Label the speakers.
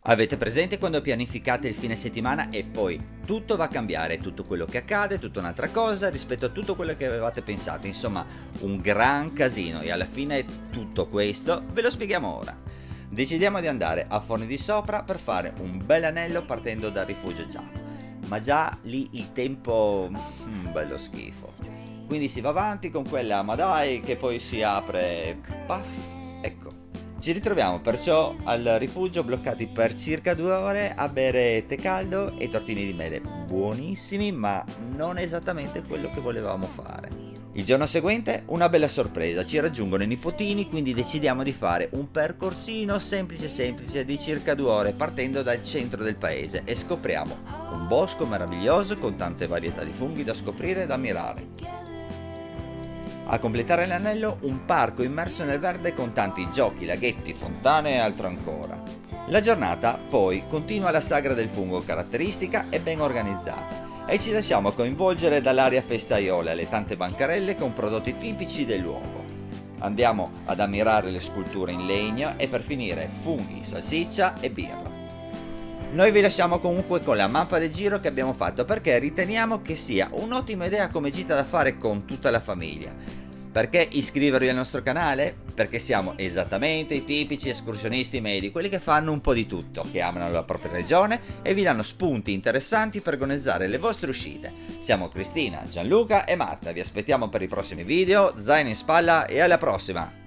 Speaker 1: Avete presente quando pianificate il fine settimana e poi tutto va a cambiare, tutto quello che accade è tutta un'altra cosa rispetto a tutto quello che avevate pensato, insomma un gran casino e alla fine tutto questo ve lo spieghiamo ora. Decidiamo di andare a Forni di Sopra per fare un bel anello partendo dal rifugio giallo, ma già lì il tempo bello schifo. Quindi si va avanti con quella ma dai che poi si apre, paf, ecco. Ci ritroviamo perciò al rifugio bloccati per circa 2 ore a bere tè caldo e tortini di mele, buonissimi ma non esattamente quello che volevamo fare. Il giorno seguente una bella sorpresa, ci raggiungono i nipotini, quindi decidiamo di fare un percorsino semplice di circa 2 ore partendo dal centro del paese e scopriamo un bosco meraviglioso con tante varietà di funghi da scoprire e da ammirare. A completare l'anello un parco immerso nel verde con tanti giochi, laghetti, fontane e altro ancora. La giornata poi continua la sagra del fungo caratteristica e ben organizzata e ci lasciamo coinvolgere dall'aria festaiola e le tante bancarelle con prodotti tipici del luogo. Andiamo ad ammirare le sculture in legno e per finire funghi, salsiccia e birra. Noi vi lasciamo comunque con la mappa del giro che abbiamo fatto perché riteniamo che sia un'ottima idea come gita da fare con tutta la famiglia. Perché iscrivervi al nostro canale? Perché siamo esattamente i tipici escursionisti medi, quelli che fanno un po' di tutto, che amano la propria regione e vi danno spunti interessanti per organizzare le vostre uscite. Siamo Cristina, Gianluca e Marta, vi aspettiamo per i prossimi video, zaino in spalla e alla prossima!